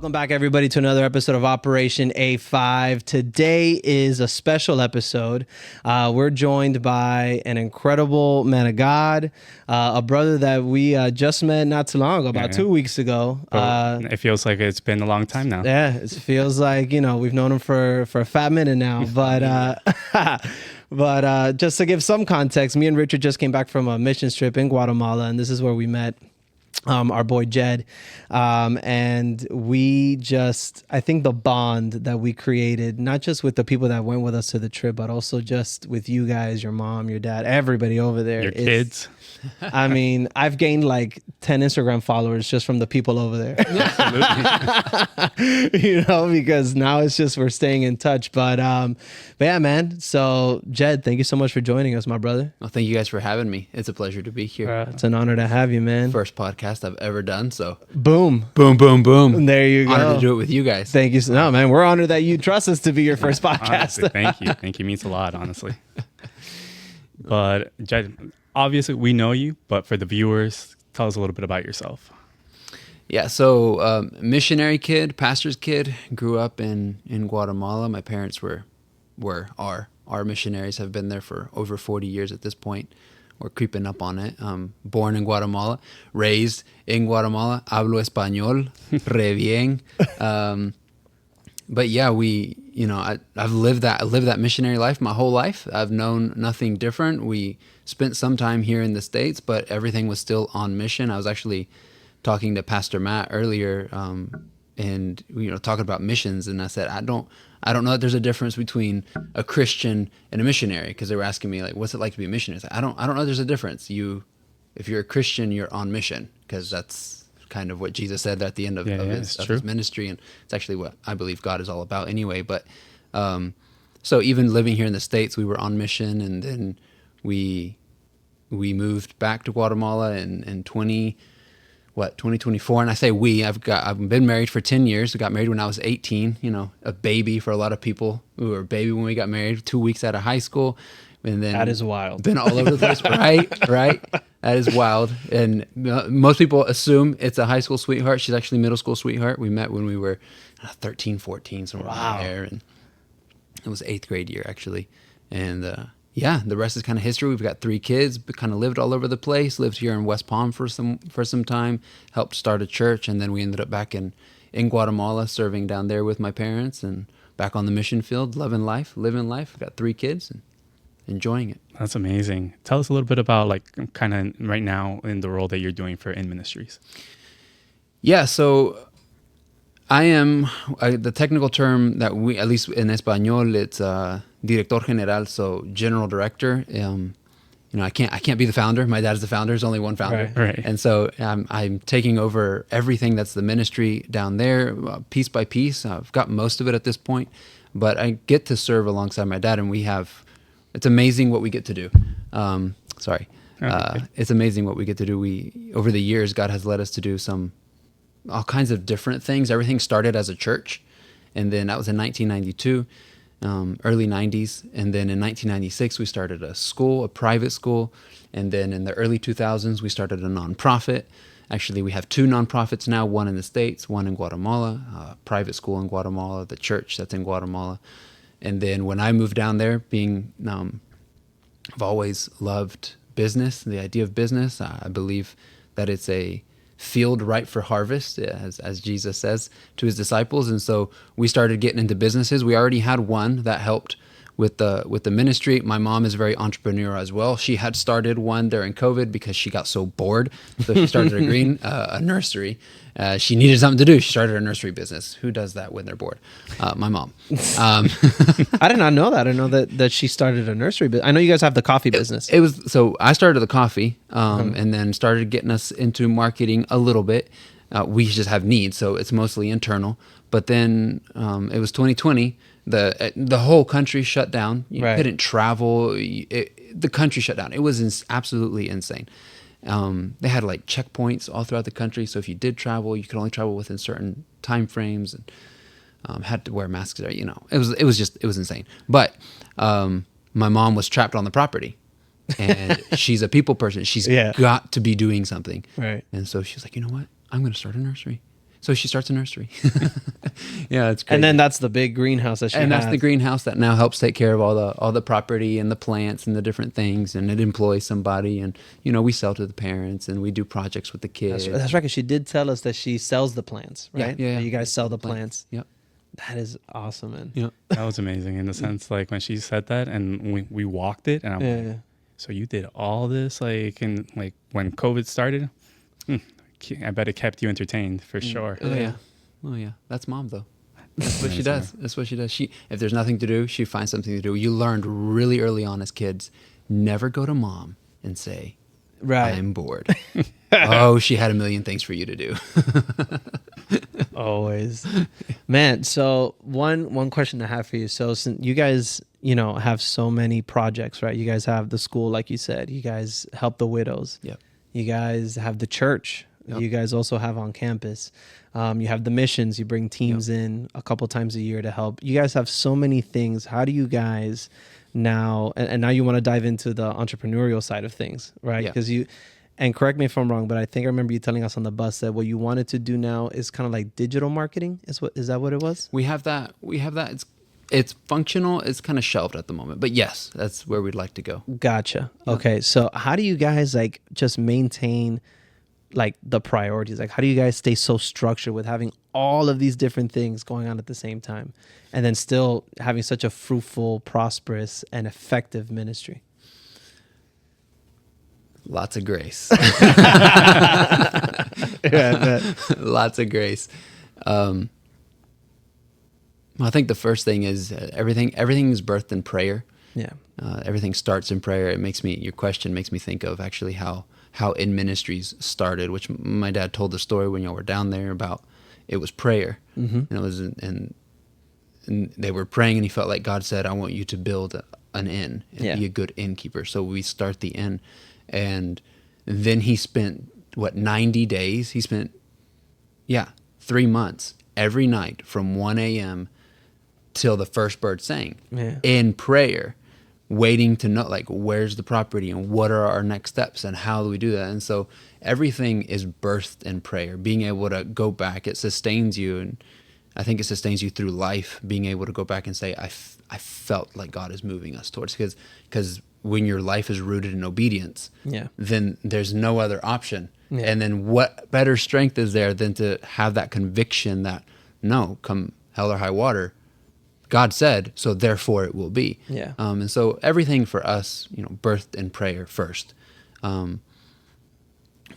Welcome back, everybody, to another episode of Operation A5. Today is a special episode. We're joined by an incredible man of God, a brother that we just met not too long ago, about 2 weeks ago. It feels like it's been a long time now. Yeah, it feels like, we've known him for a fat minute now. But but just to give some context, me and Richard just came back from a mission trip in Guatemala, and this is where we met our boy Jed, and we just, I think the bond that we created, not just with the people that went with us to the trip, but also just with you guys, your mom, your dad, everybody over there. Your kids. I mean, I've gained like 10 Instagram followers just from the people over there. Absolutely. Because now it's just we're staying in touch. But yeah, man. So Jed, thank you so much for joining us, my brother. Well, thank you guys for having me. It's a pleasure to be here. It's an honor to have you, man. First podcast I've ever done, so boom, boom, boom, boom. There you go. Honored to do it with you guys. Thank you. No, man, we're honored that you trust us to be your first podcast. Honestly, thank you. Means a lot, honestly. But Jed, obviously we know you, but for the viewers, tell us a little bit about yourself. Yeah, so missionary kid, pastor's kid, grew up in Guatemala. My parents are missionaries, have been there for over 40 years at this point. We're creeping up on it. Born in Guatemala, raised in Guatemala, hablo español, re bien. But yeah, I've lived that missionary life my whole life. I've known nothing different. We spent some time here in the States, but everything was still on mission. I was actually talking to Pastor Matt earlier, and talking about missions, and I said I don't know that there's a difference between a Christian and a missionary, because they were asking me like, what's it like to be a missionary? I don't know there's a difference. If you're a Christian, you're on mission, because that's kind of what Jesus said at the end of his ministry, and it's actually what I believe God is all about anyway. But so even living here in the States, we were on mission, and then we moved back to Guatemala in 2024. And I say I've been married for 10 years. I got married when I was 18, a baby for a lot of people. We were a baby when we got married, 2 weeks out of high school. And then that is wild. Been all over the place. Right. That is wild. And most people assume it's a high school sweetheart. She's actually a middle school sweetheart. We met when we were 13, 14, somewhere around there. And it was 8th grade year, actually. And the rest is kind of history. We've got 3 kids, but kind of lived all over the place, lived here in West Palm for some time, helped start a church. And then we ended up back in Guatemala, serving down there with my parents, and back on the mission field, living life. We've got 3 kids and enjoying it. That's amazing. Tell us a little bit about like kind of right now in the role that you're doing for In Ministries. Yeah, so I am the technical term that we, at least in Español, it's director general, so general director. I can't be the founder. My dad's the founder. There's only one founder, right. And so I'm taking over everything that's the ministry down there, piece by piece. I've got most of it at this point, but I get to serve alongside my dad, and it's amazing what we get to do. It's amazing what we get to do. Over the years, God has led us to do all kinds of different things. Everything started as a church, and then that was in 1992, early 90s. And then in 1996, we started a private school. And then in the early 2000s, we started a nonprofit. Actually, we have 2 nonprofits now, one in the States, one in Guatemala, private school in Guatemala, the church that's in Guatemala. And then when I moved down there, I've always loved business, the idea of business. I believe that it's a field ripe for harvest, as Jesus says to his disciples. And so we started getting into businesses. We already had one that helped with the ministry. My mom is very entrepreneurial as well. She had started one during COVID because she got so bored. So she started a nursery. She needed something to do. She started a nursery business. Who does that when they're bored? My mom. I did not know that. I know that she started a nursery business. I know you guys have the coffee business. So I started the coffee, and then started getting us into marketing a little bit. We just have needs, so it's mostly internal. But then it was 2020. The whole country shut down. You couldn't travel. The country shut down. It was absolutely insane. They had like checkpoints all throughout the country. So if you did travel, you could only travel within certain time frames, and had to wear masks there. It was insane. But my mom was trapped on the property, and she's a people person. She's got to be doing something. Right. And so she was like, you know what? I'm going to start a nursery. So she starts a nursery. Yeah, it's crazy. And then that's the big greenhouse that she and has. that's the greenhouse that now helps take care of all the property and the plants and the different things, and it employs somebody. And we sell to the parents and we do projects with the kids. That's right, because she did tell us that she sells the plants, Yeah, right? yeah, That yeah. you guys sell the plants. Yep. That is awesome, man. Yep. That was amazing in the sense like when she said that and we walked it and I'm Yeah, like, yeah. so you did all this like in like when COVID started? I bet it kept you entertained for sure. Oh yeah. Oh yeah. That's mom though. That's what she does. That's what she does. If there's nothing to do, she finds something to do. You learned really early on as kids, never go to mom and say, Right. I'm bored. Oh, she had a million things for you to do. Always. Man, so one question I have for you. So since you guys, have so many projects, right? You guys have the school, like you said. You guys help the widows. Yep. You guys have the church. Yep. You guys also have on campus. You have the missions. You bring teams in a couple times a year to help. You guys have so many things. How do you guys now, and now you want to dive into the entrepreneurial side of things, right? Yeah. Because and correct me if I'm wrong, but I think I remember you telling us on the bus that what you wanted to do now is kind of like digital marketing. Is that what it was? We have that. It's functional. It's kind of shelved at the moment, but yes, that's where we'd like to go. Gotcha. Okay. So how do you guys like just maintain like the priorities? Like how do you guys stay so structured with having all of these different things going on at the same time and then still having such a fruitful, prosperous, and effective ministry? Lots of grace. Yeah, Lots of grace. Well, I think the first thing is everything is birthed in prayer. yeah. Everything starts in prayer. Your question makes me think of actually how in ministries started, which my dad told the story when y'all were down there about. It was prayer. And it was and they were praying, and he felt like God said, I want you to build an inn and be a good innkeeper. So we start the inn. And then he spent 90 days? He spent 3 months every night from 1 a.m. till the first bird sang in prayer, waiting to know like where's the property and what are our next steps and how do we do that. And so everything is birthed in prayer. Being able to go back, it sustains you, and I think it sustains you through life. Being able to go back and say, I felt like God is moving us towards, because when your life is rooted in obedience, then there's no other option. And then what better strength is there than to have that conviction that no, come hell or high water, God said, so therefore it will be. And so everything for us, birthed in prayer first.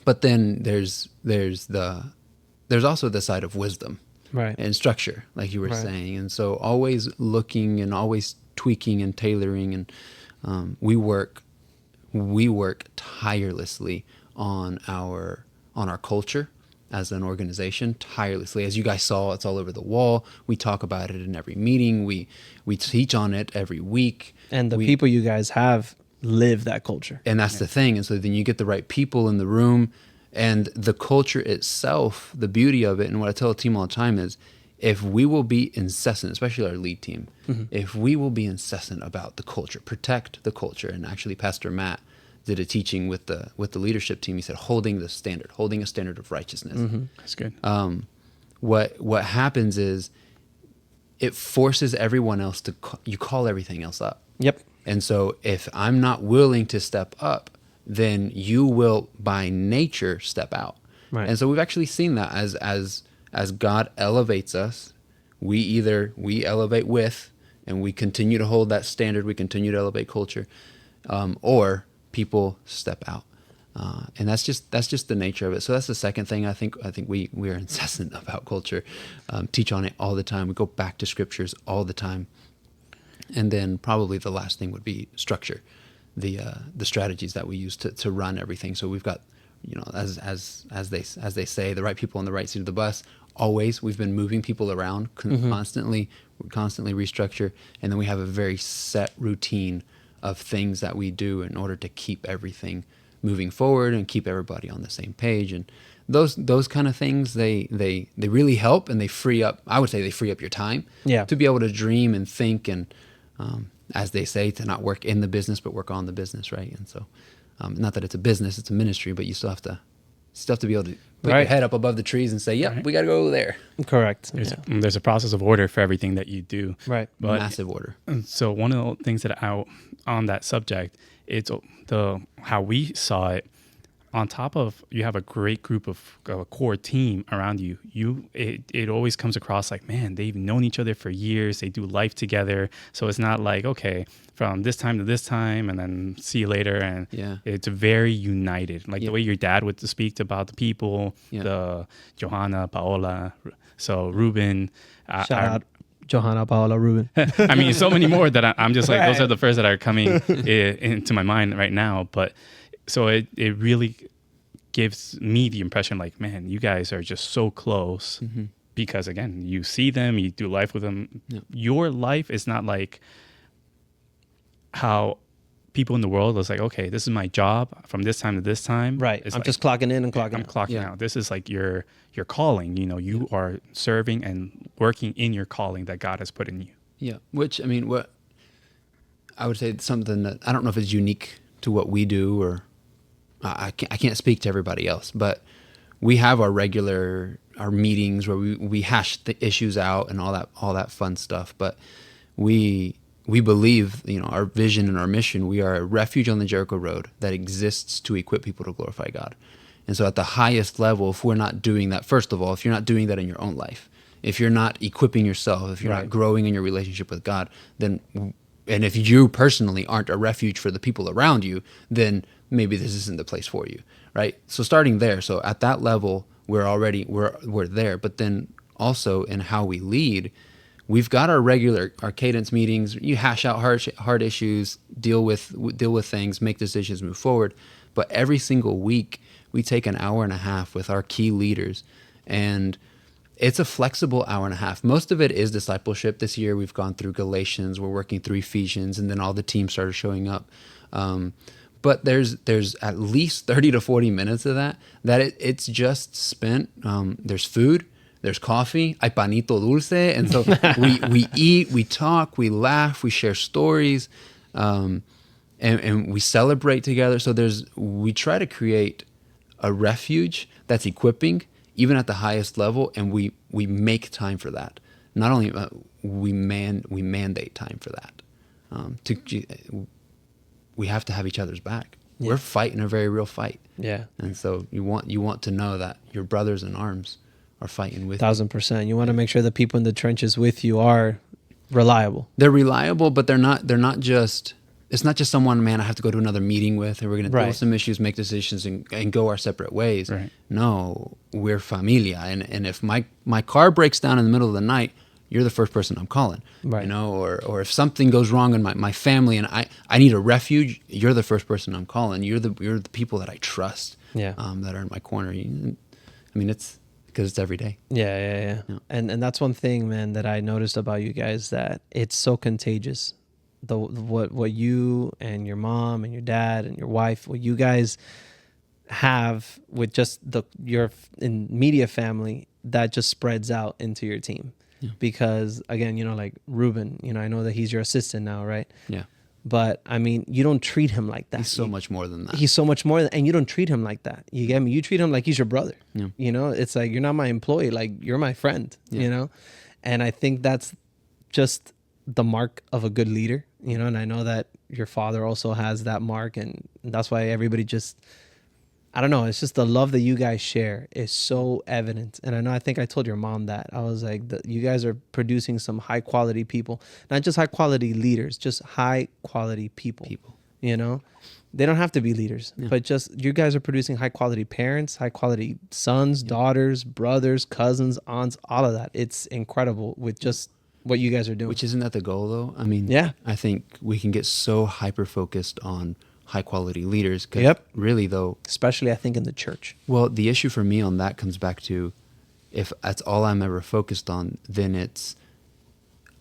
But then there's also the side of wisdom, Right. and structure, like you were saying. And so always looking and always tweaking and tailoring, and we work tirelessly on our culture as an organization, tirelessly. As you guys saw, it's all over the wall. We talk about it in every meeting. We teach on it every week. And the people you guys have live that culture. And that's the thing. And so then you get the right people in the room, and the culture itself, the beauty of it, and what I tell the team all the time is, if we will be incessant, especially our lead team, if we will be incessant about the culture, protect the culture. And actually Pastor Matt did a teaching with the leadership team. He said, holding a standard of righteousness. That's good. What happens is it forces everyone else to you call everything else up. Yep. And so if I'm not willing to step up, then you will by nature step out. Right. And so we've actually seen that as God elevates us, we elevate with, and we continue to hold that standard, we continue to elevate culture, or people step out. And that's just the nature of it. So that's the second thing. I think we are incessant about culture, teach on it all the time. We go back to scriptures all the time. And then probably the last thing would be structure, the strategies that we use to run everything. So we've got, as they say, the right people on the right seat of the bus. Always, we've been moving people around constantly. We constantly restructure, and then we have a very set routine of things that we do in order to keep everything moving forward and keep everybody on the same page. And those kind of things, they really help, and they free up. I would say they free up your time to be able to dream and think, and as they say, to not work in the business but work on the business, right? And so, not that it's a business, it's a ministry, but you still have to stuff to be able to put Right. your head up above the trees and say, "Yep, Right. we got to go there." Correct. There's a process of order for everything that you do. Right. But Massive order. so one of the things that on that subject, it's how we saw it. On top of you have a great group of a core team around you. It always comes across like, man, they've known each other for years. They do life together. So it's not like, okay, from this time to this time and then see you later. And Yeah. it's very united. Like Yeah. the way your dad would speak about the people, Yeah. the Johanna, Paola, so Ruben. Shout out Johanna, Paola, Ruben. I mean, so many more that I'm just like, those Right. are the first that are coming into my mind right now. But so it really gives me the impression like, man, you guys are just so close because, again, you see them, you do life with them. Yeah. Your life is not like how people in the world is like, okay, this is my job from this time to this time. Right. It's I'm like, just clocking in and clocking I'm out. clocking Yeah. out. This is like your calling. You know, you are serving and working in your calling that God has put in you. Yeah, which I mean, what I would say something that I don't know if it's unique to what we do, or I can't speak to everybody else, but we have our meetings where we hash the issues out and all that fun stuff. But we believe, you know, our vision and our mission. We are a refuge on the Jericho Road that exists to equip people to glorify God. And so, at the highest level, if we're not doing that, first of all, if you're not doing that in your own life, if you're not equipping yourself, if you're Right. not growing in your relationship with God, then, and if you personally aren't a refuge for the people around you, then maybe this isn't the place for you, right? So starting there, so at that level, we're there. But then also in how we lead, we've got our cadence meetings. You hash out hard issues, deal with things, make decisions, move forward. But every single week, we take an hour and a half with our key leaders, and it's a flexible hour and a half. Most of it is discipleship. This year we've gone through Galatians, we're working through Ephesians, and then all the teams started showing up. But there's at least 30 to 40 minutes of that it's just spent. There's food, there's coffee, hay panito dulce, and so we eat, we talk, we laugh, we share stories, and we celebrate together. So we try to create a refuge that's equipping, even at the highest level, and we make time for that. Not only we mandate time for that. We have to have each other's back. Yeah. We're fighting a very real fight, Yeah. and so you want to know that your brothers in arms are fighting with you. 1,000%. You want to make sure the people in the trenches with you are reliable. They're reliable, but they're not just. It's not just someone, man, I have to go to another meeting with, and we're going to deal Right. with some issues, make decisions, and go our separate ways. Right. No, we're familia, and if my car breaks down in the middle of the night, you're the first person I'm calling. Right. You know, or if something goes wrong in my family and I need a refuge, you're the first person I'm calling. You're the people that I trust. Yeah. That are in my corner. I mean, it's because it's every day. Yeah. Yeah. And that's one thing, man, that I noticed about you guys, that it's so contagious. What you and your mom and your dad and your wife, what you guys have with just your immediate family, that just spreads out into your team. Yeah. Because again, you know, like Ruben, you know, I know that he's your assistant now, right? Yeah. But I mean, you don't treat him like that. He's so much more than that. He's so much more, and you don't treat him like that. You get me? You treat him like he's your brother. Yeah. You know, it's like, you're not my employee, like you're my friend. Yeah. You know, and I think that's just the mark of a good leader. You know, and I know that your father also has that mark, and that's why everybody just, I don't know, it's just the love that you guys share is so evident. And I think I told your mom that. I was like, you guys are producing some high quality people, not just high quality leaders, just high quality people. You know, they don't have to be leaders, but just you guys are producing high quality parents, high quality sons, daughters, brothers, cousins, aunts, all of that. It's incredible with just what you guys are doing. Which isn't that the goal, though? I mean, Yeah. I think we can get so hyper focused on high quality leaders. 'Cause Yep. really, though, Especially, I think, in the church. well, the issue for me on that comes back to, if that's all I'm ever focused on, then it's,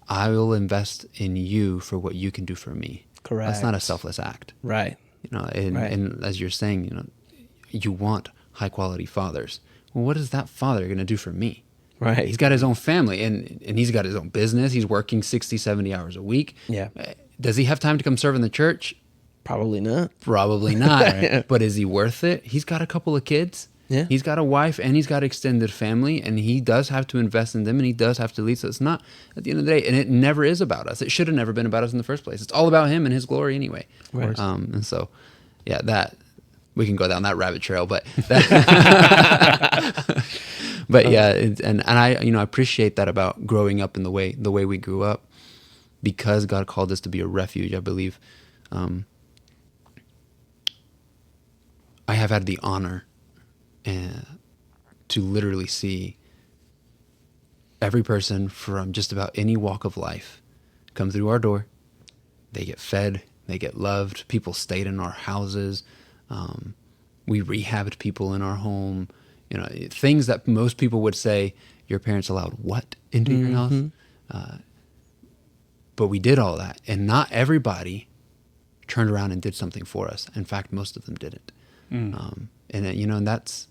I will invest in you for what you can do for me. Correct. That's not a selfless act. Right. You know, and, Right. and as you're saying, you know, you want high quality fathers. Well, what is that father going to do for me? Right. He's got his own family, and he's got his own business. He's working 60, 70 hours a week. Yeah. Does he have time to come serve in the church? Probably not. Probably not. But is he worth it? He's got a couple of kids. Yeah. He's got a wife and he's got extended family, and he does have to invest in them, and he does have to lead. So it's not, at the end of the day, and it never is about us. It should have never been about us in the first place. It's all about him and his glory anyway. Of course. And so, yeah, that we can go down that rabbit trail, but that, but yeah, and I, you know, I appreciate that about growing up in the way we grew up, because God called us to be a refuge. I believe I have had the honor to literally see every person from just about any walk of life come through our door. They get fed, they get loved. People stayed in our houses. We rehabbed people in our home. You know, things that most people would say, your parents allowed what into your house? But we did all that, and not everybody turned around and did something for us. In fact, most of them didn't. And you know, and that's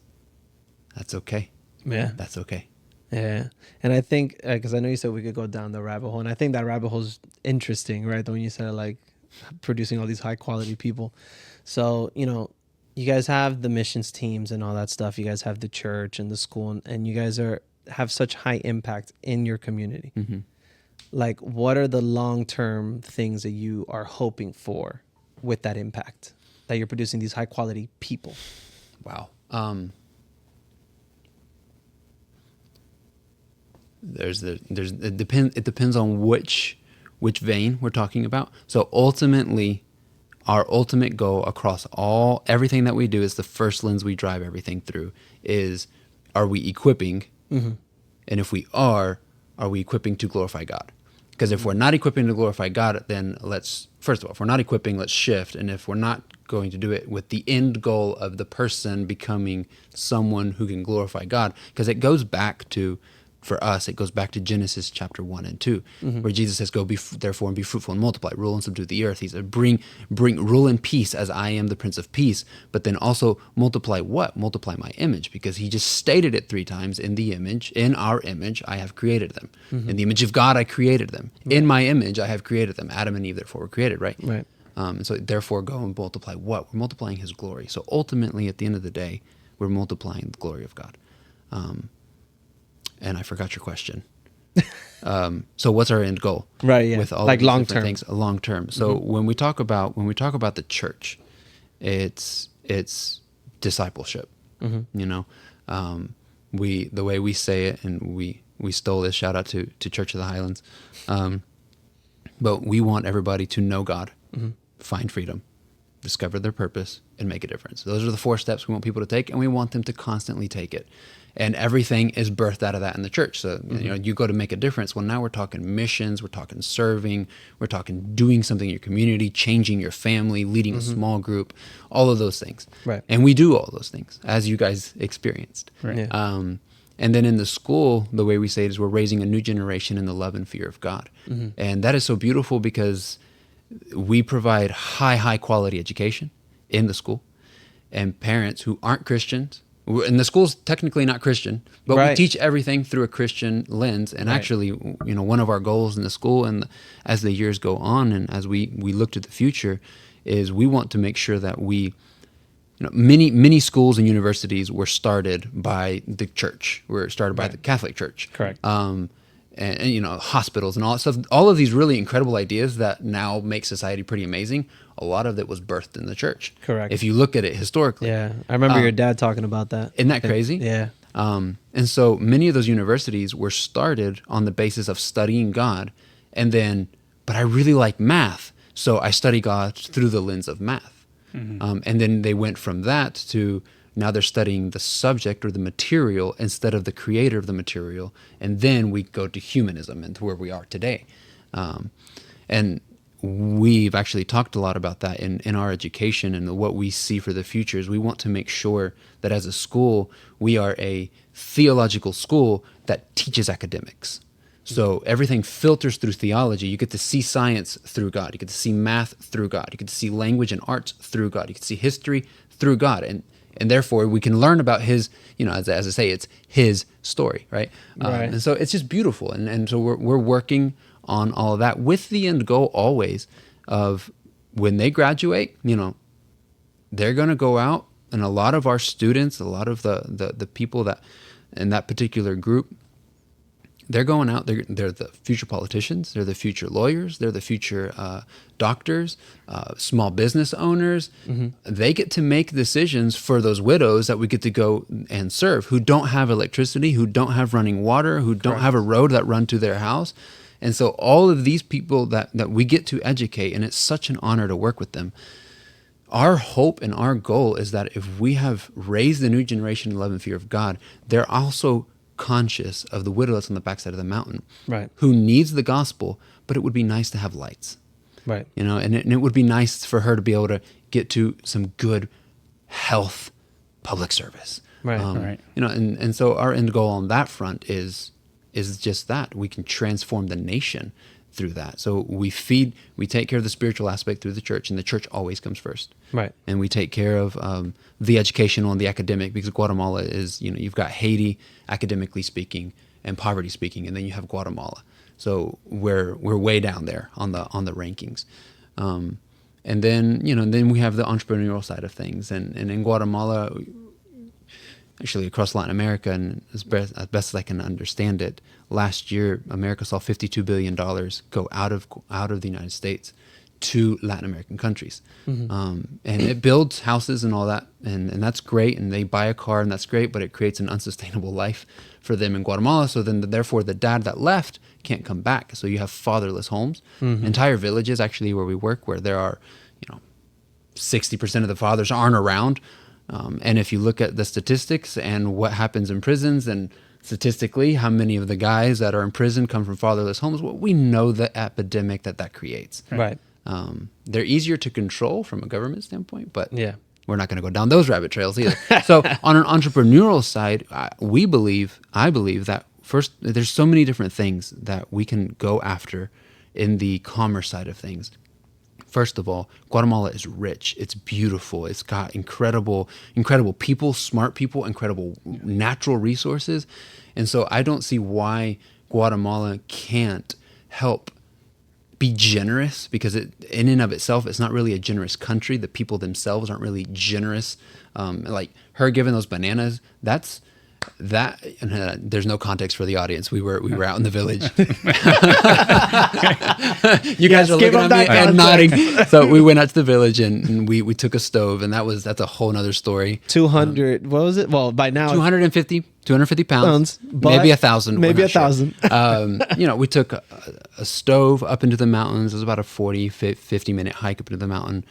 okay. Yeah. That's okay. Yeah. And I think, because I know you said we could go down the rabbit hole, and I think that rabbit hole is interesting, right? When you said like producing all these high quality people. So, you know, you guys have the missions teams and all that stuff. You guys have the church and the school, and you guys have such high impact in your community. Like, what are the long-term things that you are hoping for with that impact, that you're producing these high quality people? Wow. It depends on which vein we're talking about. So ultimately, our ultimate goal across everything that we do, is the first lens we drive everything through, is, are we equipping? And if we are we equipping to glorify God? Because if we're not equipping to glorify God, then first of all, if we're not equipping, let's shift. And if we're not going to do it with the end goal of the person becoming someone who can glorify God, because it goes back to, for us, it goes back to Genesis chapter 1 and 2, where Jesus says, go therefore and be fruitful and multiply, rule and subdue the earth. He said, bring rule and peace as I am the Prince of Peace, but then also multiply what? Multiply my image, because he just stated it 3 times: in our image, I have created them. In the image of God, I created them. In my image, I have created them. Adam and Eve, therefore, were created, right? Right. And so therefore go and multiply what? We're multiplying his glory. So ultimately, at the end of the day, we're multiplying the glory of God. And I forgot your question. So what's our end goal? Right. Yeah. With all like of these long different term. things, long term. So when we talk about the church, it's discipleship. You know, the way we say it, and we stole this, shout out to Church of the Highlands. But we want everybody to know God, find freedom, discover their purpose, and make a difference. Those are the 4 steps we want people to take, and we want them to constantly take it. And everything is birthed out of that in the church. So, you know, you go to make a difference. Well, now we're talking missions, we're talking serving, we're talking doing something in your community, changing your family, leading a small group, all of those things. Right. And we do all those things, as you guys experienced. Right. Yeah. And then in the school, the way we say it is, we're raising a new generation in the love and fear of God. And that is so beautiful, because we provide high quality education in the school, and parents who aren't Christians, and the school's technically not Christian, but we teach everything through a Christian lens. And actually, you know, one of our goals in the school, and as the years go on, and as we look to the future, is we want to make sure that you know, many schools and universities were started by the church. Were started by the Catholic Church. Correct. And you know, hospitals and all that stuff. All of these really incredible ideas that now make society pretty amazing. A lot of it was birthed in the church. Correct. If you look at it historically. Yeah. I remember your dad talking about that. Isn't that crazy? Yeah. And so many of those universities were started on the basis of studying God, and then, but I really like math, so I study God through the lens of math. And then they went from that to, now they're studying the subject or the material instead of the creator of the material. And then we go to humanism and to where we are today. And we've actually talked a lot about that in our education, and what we see for the future is we want to make sure that as a school, we are a theological school that teaches academics. So everything filters through theology. You get to see science through God. You get to see math through God. You get to see language and arts through God. You get to see history through God. And therefore, we can learn about his, you know, as I say, it's his story, right? And so it's just beautiful. And so we're working on all of that with the end goal always of, when they graduate, you know, they're going to go out a lot of our students, a lot of the people that in that particular group, they're going out. They're the future politicians. They're the future lawyers. They're the future doctors, small business owners. They get to make decisions for those widows that we get to go and serve, who don't have electricity, who don't have running water, who don't have a road that run to their house. And so all of these people that we get to educate, and it's such an honor to work with them. Our hope and our goal is that if we have raised the new generation in love and fear of God, they're also conscious of the widow that's on the backside of the mountain, right, who needs the gospel, but it would be nice to have lights, right, you know, and it would be nice for her to be able to get to some good health public service, right. You know, and so our end goal on that front is just that we can transform the nation through that. So we take care of the spiritual aspect through the church, and the church always comes first. Right. And we take care of the educational and the academic, because Guatemala is, you know, you've got Haiti, academically speaking, and poverty speaking, and then you have Guatemala. So we're way down there on the rankings. And then, you know, then we have the entrepreneurial side of things. And in Guatemala, actually across Latin America, and as best as I can understand it, last year America saw $52 billion go out of the United States to Latin American countries, and it builds houses and all that, and that's great, and they buy a car, and that's great, but it creates an unsustainable life for them in Guatemala. So then, therefore, the dad that left can't come back. So you have fatherless homes, entire villages actually where we work, where there are, you know, 60% of the fathers aren't around. And if you look at the statistics and what happens in prisons, and statistically how many of the guys that are in prison come from fatherless homes, well, we know the epidemic that creates. Right. They're easier to control from a government standpoint, but Yeah. we're not going to go down those rabbit trails either. So on an entrepreneurial side, I believe that first, there's so many different things that we can go after in the commerce side of things. First of all, Guatemala is rich. It's beautiful. It's got incredible people, smart people, incredible natural resources. And so I don't see why Guatemala can't help be generous, because it, in and of itself, it's not really a generous country. The people themselves aren't really generous. Like her giving those bananas, there's no context for the audience. We were out in the village. You guys are looking at me and nodding. So we went out to the village, and we took a stove, and that's a whole nother story. 200. What was it? Well, by now 250 pounds, but maybe 1,000. Maybe 1,000. You know, we took a stove up into the mountains. It was about a 50 minute hike up into the mountain.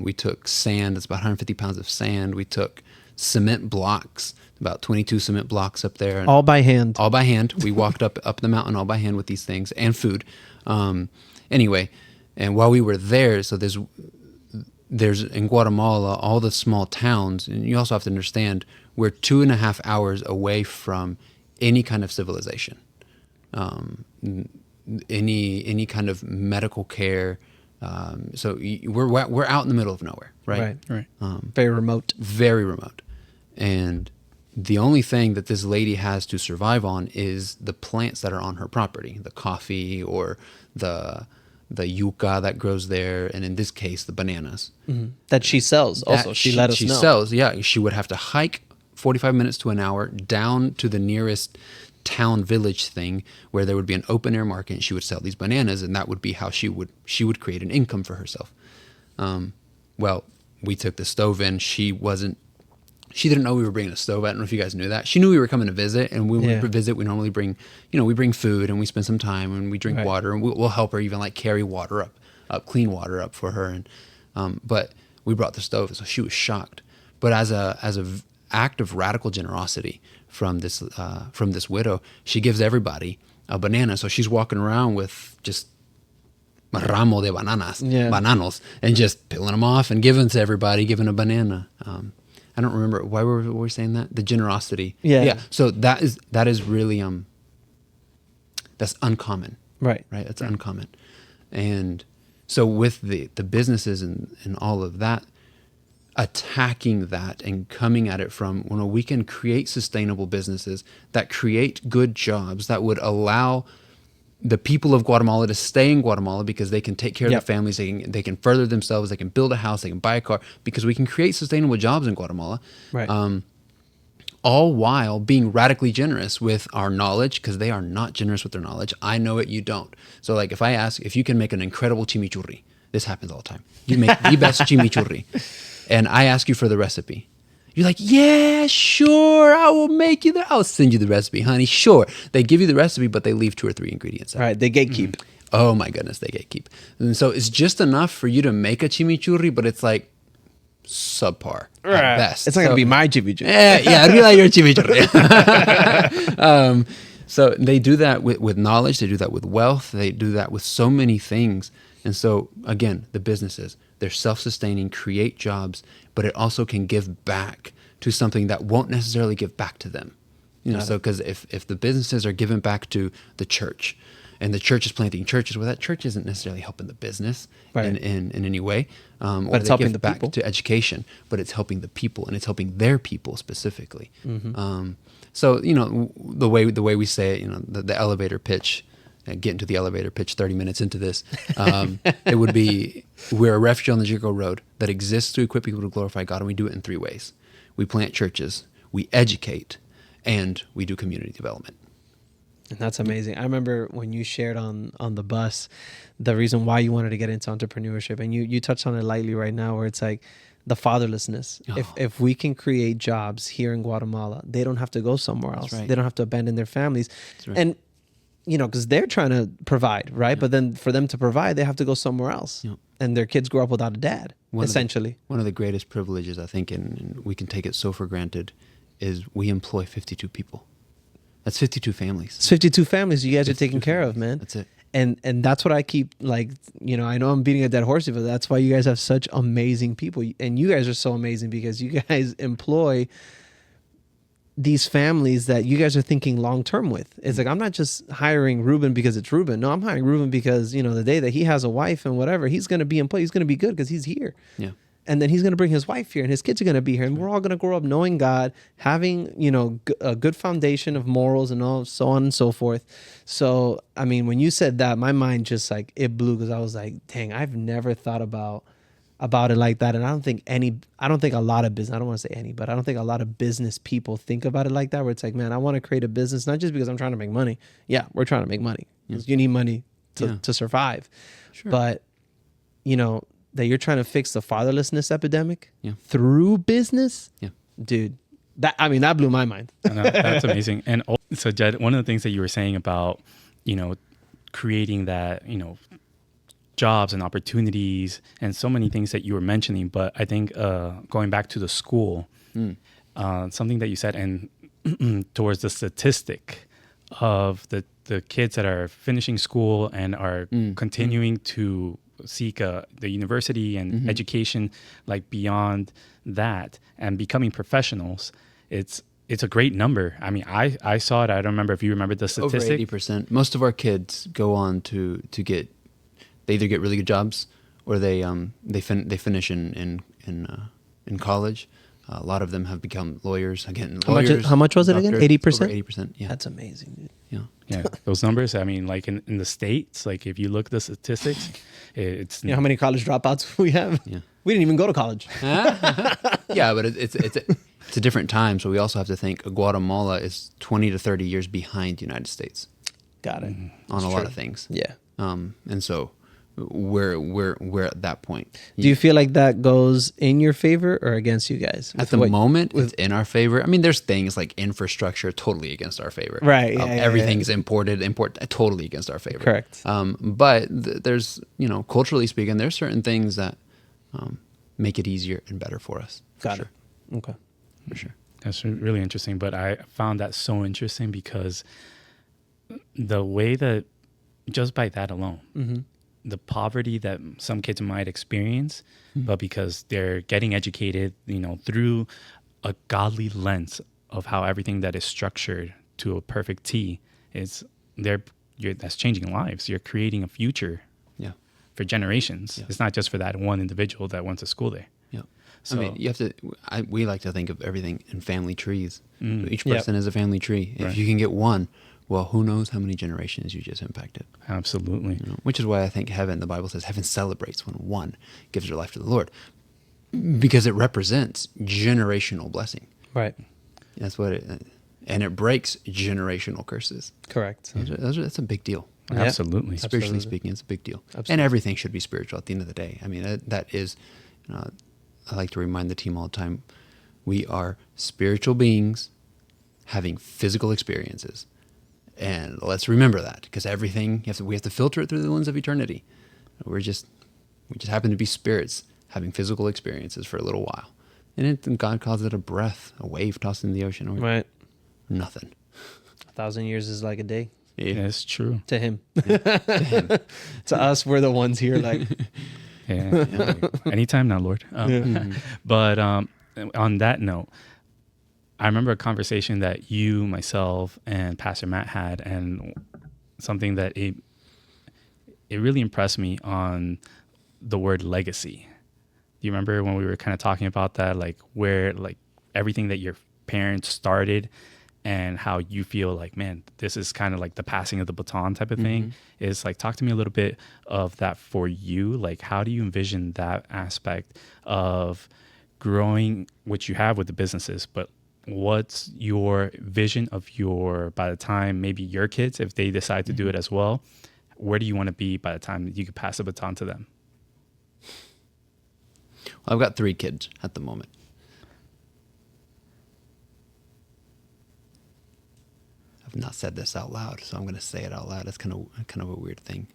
We took sand. It's about 150 pounds of sand. We took cement blocks, about 22 cement blocks up there. All by hand. All by hand. We walked up the mountain all by hand with these things, and food. Anyway, and while we were there, so there's in Guatemala, all the small towns, and you also have to understand, we're 2.5 hours away from any kind of civilization, any kind of medical care. So we're out in the middle of nowhere, right? Right. Very remote. Very remote. And the only thing that this lady has to survive on is the plants that are on her property, the coffee or the yucca that grows there, and in this case, the bananas. That she sells also. She let us know. She sells, yeah. She would have to hike 45 minutes to an hour down to the nearest town village thing where there would be an open air market, and she would sell these bananas, and that would be how she would create an income for herself. Well, we took the stove in. She didn't know we were bringing a stove. I don't know if you guys knew that. She knew we were coming to visit, and when we visit, we normally bring, we bring food, and we spend some time, and we drink water, and we'll help her even like carry water up, clean water up for her. And but we brought the stove, so she was shocked. But as a act of radical generosity from this widow, she gives everybody a banana. So she's walking around with just ramo de bananos, and just peeling them off and giving to everybody, giving a banana. I don't remember why were we saying that. The generosity. Yeah. So that is really that's uncommon. Right. That's uncommon. And so with the businesses and all of that, attacking that and coming at it from we can create sustainable businesses that create good jobs that would allow the people of Guatemala to stay in Guatemala because they can take care of Yep. their families, they can further themselves, they can build a house, they can buy a car, because we can create sustainable jobs in Guatemala. Right. All while being radically generous with our knowledge, because they are not generous with their knowledge. I know it, you don't. So like if I ask if you can make an incredible chimichurri, this happens all the time. You make the best chimichurri, and I ask you for the recipe. You're like, yeah, sure, I will make you I'll send you the recipe, honey. Sure. They give you the recipe, but they leave 2 or 3 ingredients out. Right. They gatekeep. Oh my goodness, they gatekeep. And so it's just enough for you to make a chimichurri, but it's like subpar at best. It's not going to be my chimichurri. Yeah, it'd be like your chimichurri. So they do that with knowledge. They do that with wealth. They do that with so many things. And so, again, the businesses, they're self-sustaining, create jobs, but it also can give back to something that won't necessarily give back to them. You know, so because if the businesses are giving back to the church, and the church is planting churches, well, that church isn't necessarily helping the business in any way. But it's helping the back people. to education, but it's helping the people, and it's helping their people specifically. So, you know, the way we say it, you know, the elevator pitch, get into the elevator pitch 30 minutes into this, it would be, we're a refuge on the Jericho Road that exists to equip people to glorify God, and we do it in 3 ways. We plant churches, we educate, and we do community development. And that's amazing. I remember when you shared on the bus the reason why you wanted to get into entrepreneurship, and you touched on it lightly right now, where it's like the fatherlessness. If we can create jobs here in Guatemala, they don't have to go somewhere else. right. They don't have to abandon their families. right. And you know, because they're trying to provide, right? But then for them to provide, they have to go somewhere else, and their kids grow up without a dad, essentially. One of the greatest privileges, I think, and we can take it so for granted, is we employ 52 people. That's 52 families. It's 52 families you guys are taking care of, man. That's it. And that's what I keep, like, you know, I know I'm beating a dead horse, but that's why you guys have such amazing people. And you guys are so amazing because you guys employ these families that you guys are thinking long-term with. It's like, I'm not just hiring Ruben because it's Ruben. No, I'm hiring Ruben because, you know, the day that he has a wife and whatever, he's going to be employed. He's going to be good because he's here. Yeah. And then he's going to bring his wife here, and his kids are going to be here, and we're all going to grow up knowing God, having, you know, a good foundation of morals and all, so on and so forth. So, I mean, when you said that, my mind just like it blew, because I was like, dang, I've never thought about it like that. And I don't think a lot of business, I don't want to say any, but I don't think a lot of business people think about it like that, where it's like, man, I want to create a business, not just because I'm trying to make money. Yeah, we're trying to make money because you need money to survive. Sure. But, you know, that you're trying to fix the fatherlessness epidemic through business, dude, that blew my mind. I know, that's amazing. And so, Jed, one of the things that you were saying about, you know, creating that, you know, jobs and opportunities and so many things that you were mentioning, but I think going back to the school, something that you said, and towards the statistic of the kids that are finishing school and are continuing to seek the university and education, like beyond that, and becoming professionals, it's a great number. I mean, I saw it. I don't remember if you remember the statistic. Over 80%. Most of our kids go on to get, they either get really good jobs or they finish in college. A lot of them have become lawyers. Again, How much was it again? 80%? Over 80%. Yeah. That's amazing, dude. Yeah, those numbers. I mean, like in the States, like if you look at the statistics, it's You know how many college dropouts we have? Yeah. We didn't even go to college. Yeah, but it's a different time. So we also have to think Guatemala is 20 to 30 years behind the United States Got it. on a lot of things. Yeah. And so we're at that point. Do you feel like that goes in your favor or against you guys? At the moment, it's in our favor. I mean, there's things like infrastructure totally against our favor. Right. Everything's imported totally against our favor. Correct. But there's, you know, culturally speaking, there's certain things that make it easier and better for us. Got it. Okay. For sure. That's really interesting. But I found that so interesting because the way that, just by that alone, the poverty that some kids might experience, but because they're getting educated, you know, through a godly lens of how everything that is structured to a perfect T is that's changing lives. You're creating a future for generations. It's not just for that one individual that went to school there. Yeah. So, I mean, you have to, we like to think of everything in family trees. Each person is a family tree. If you can get one well, who knows how many generations you just impacted? Absolutely. You know, which is why I think heaven, the Bible says heaven celebrates when one gives their life to the Lord, because it represents generational blessing. Right. That's what and it breaks generational curses. Correct. That's a big deal. Yeah. Absolutely. Spiritually Absolutely. speaking, it's a big deal. Absolutely. And everything should be spiritual at the end of the day. I mean, that is, I like to remind the team all the time, we are spiritual beings having physical experiences. And let's remember that, because everything, we have to filter it through the lens of eternity. We just happen to be spirits having physical experiences for a little while. And God calls it a breath, a wave tossed in the ocean. Right. Nothing. 1,000 years is like a day Yeah, it's true. to him. To us, we're the ones here like, Yeah. Anytime now, Lord. But on that note, I remember a conversation that you, myself, and Pastor Matt had, and something that it really impressed me on the word legacy. Do you remember when we were kind of talking about that, like where, like everything that your parents started and how you feel like, man, this is kind of like the passing of the baton type of thing? Is like, talk to me a little bit of that for you. Like, how do you envision that aspect of growing, which you have with the businesses, but what's your vision of by the time maybe your kids, if they decide to do it as well, where do you want to be by the time you could pass the baton to them? Well, I've got 3 kids at the moment. I've not said this out loud, so I'm going to say it out loud. That's kind of a weird thing.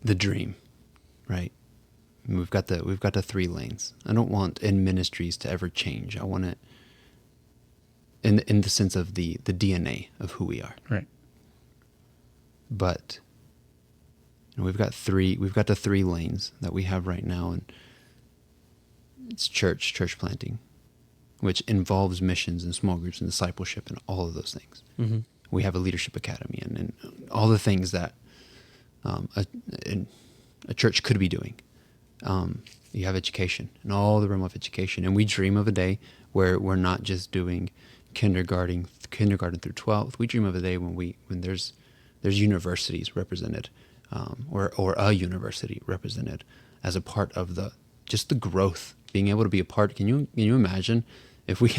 The dream, right? We've got the 3 lanes. I don't want in ministries to ever change. I want it in the sense of the DNA of who we are. Right. But we've got the 3 lanes that we have right now, and it's church planting, which involves missions and small groups and discipleship and all of those things. mm-hmm. We have a leadership academy and all the things that a church could be doing. You have education and all the realm of education, and we dream of a day where we're not just doing kindergarten through 12th. We dream of a day when there's universities represented, or a university represented as a part of the growth, being able to be a part. Can you imagine if we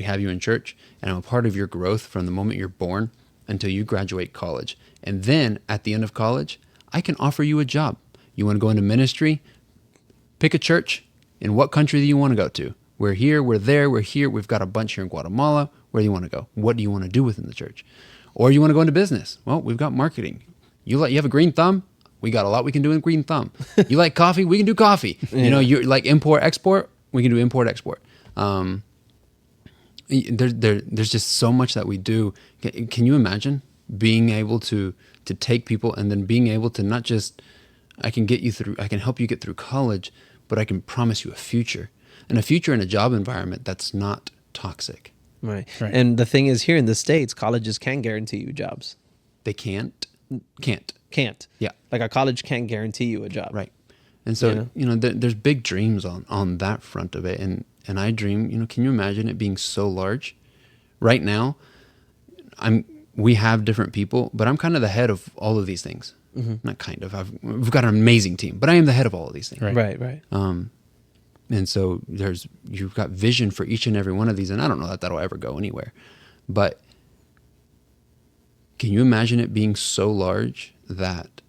have you in church and I'm a part of your growth from the moment you're born until you graduate college, and then at the end of college, I can offer you a job. You want to go into ministry? Pick a church. In what country do you want to go to? We're here, we're there, we're here. We've got a bunch here in Guatemala. Where do you want to go? What do you want to do within the church? Or you want to go into business? Well, we've got marketing. You have a green thumb? We got a lot we can do in green thumb. You like coffee? We can do coffee. Yeah. You like import, export? We can do import, export. There's just so much that we do. Can you imagine being able to take people and then being able to not just, I can help you get through college, but I can promise you a future, and a future in a job environment that's not toxic. Right. And the thing is, here in the States, colleges can guarantee you jobs. They can't. Yeah. Like a college can't guarantee you a job. Right. And so, there's big dreams on that front of it. And I dream, can you imagine it being so large? Right now, we have different people, but I'm kind of the head of all of these things. Mm-hmm. Not kind of. We've got an amazing team, but I am the head of all of these things. Right. And so you've got vision for each and every one of these, and I don't know that that'll ever go anywhere. But can you imagine it being so large that,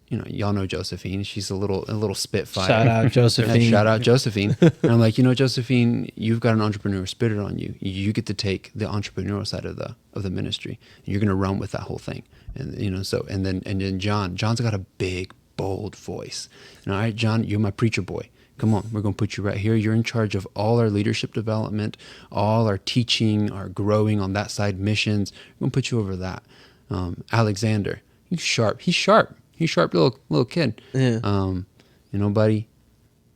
y'all know Josephine. She's a little spitfire. Shout out Josephine. Shout out Josephine. And I'm like, Josephine, you've got an entrepreneur spirit on you. You get to take the entrepreneurial side of the ministry, and you're going to run with that whole thing. And and then John's got a big, bold voice. And all right, John, you're my preacher boy. Come on, we're going to put you right here. You're in charge of all our leadership development, all our teaching, our growing on that side, missions. We're going to put you over that. Alexander, he's sharp. He's sharp little kid. Yeah. Buddy,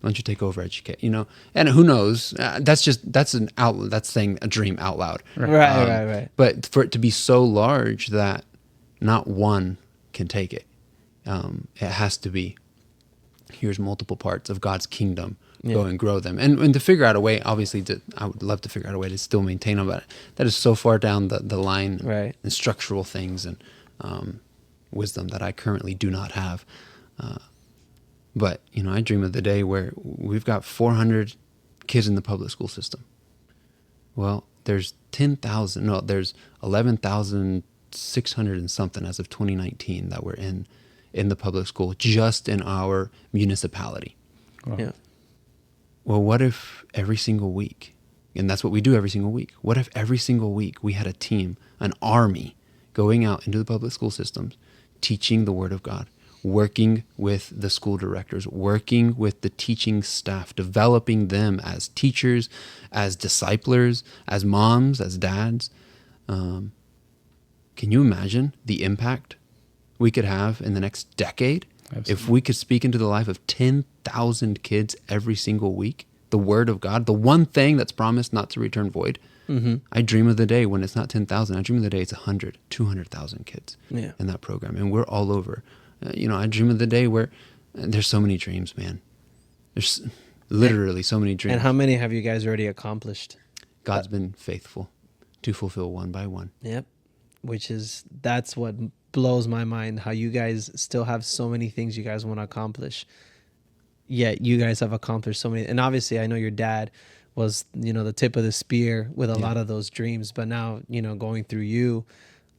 why don't you take over educate? And who knows? That's an outlet. That's saying a dream out loud. Right. But for it to be so large that not one can take it, it has to be here's multiple parts of God's kingdom. Go and grow them, and to figure out a way. Obviously, I would love to figure out a way to still maintain them, but that is so far down the line, Right. and structural things and wisdom that I currently do not have. But I dream of the day where we've got 400 kids in the public school system. Well, there's 10,000. No, there's 11,600 and something as of 2019 that were in the public school just in our municipality. Wow. Yeah. Well, what if every single week, and that's what we do every single week, what if every single week we had a team, an army, going out into the public school systems, teaching the Word of God, working with the school directors, working with the teaching staff, developing them as teachers, as disciplers, as moms, as dads. Can you imagine the impact we could have in the next decade? Absolutely. If we could speak into the life of 10,000 kids every single week, the Word of God, the one thing that's promised not to return void. Mm-hmm. I dream of the day when it's not 10,000. I dream of the day it's 100, 200,000 kids Yeah. in that program. And we're all over. I dream of the day where there's so many dreams, man. There's literally so many dreams. And how many have you guys already accomplished? God's been faithful to fulfill one by one. Yep. That's what blows my mind, how you guys still have so many things you guys want to accomplish. Yet you guys have accomplished so many. And obviously I know your dad was, the tip of the spear with a lot of those dreams. But now, going through you,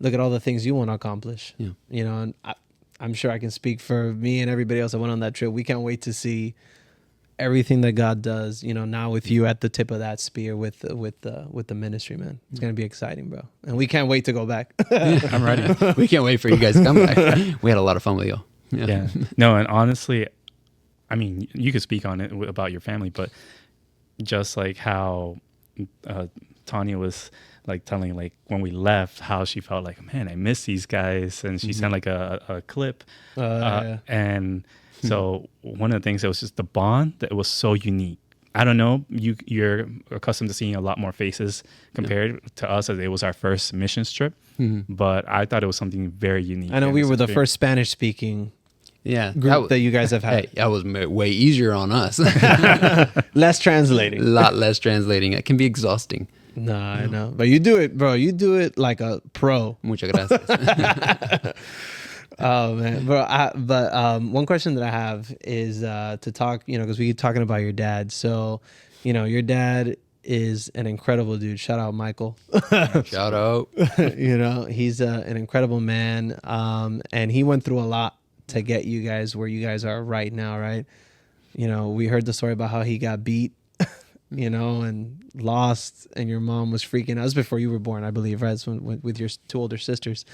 look at all the things you want to accomplish. Yeah. And I'm sure I can speak for me and everybody else that went on that trip. We can't wait to see everything that God does, now with you at the tip of that spear with the ministry, man. It's going to be exciting, bro. And we can't wait to go back. I'm ready. We can't wait for you guys to come back. We had a lot of fun with you. Yeah. No, and honestly, I mean, you could speak on it about your family, but just like how Tanya was like telling, like when we left, how she felt like, man, I miss these guys, and she sent like a clip, Yeah. and so one of the things that was just the bond that was so unique. I don't know, you're accustomed to seeing a lot more faces compared to us, as it was our first mission trip, but I thought it was something very unique. I know in we this were the experience. first Spanish speaking Yeah. group that you guys have had. Hey, that was way easier on us. Less A translating. lot less translating. It can be exhausting. No, I know. But you do it, bro. You do it like a pro. Muchas gracias. Oh man, bro. One question that I have is to talk, because we keep talking about your dad. So, your dad is an incredible dude. Shout out Michael. Shout out. He's an incredible man, and he went through a lot to get you guys where you guys are right now, right? We heard the story about how he got beat, and lost, and your mom was freaking out. That was before you were born, I believe, right? That's with your two older sisters.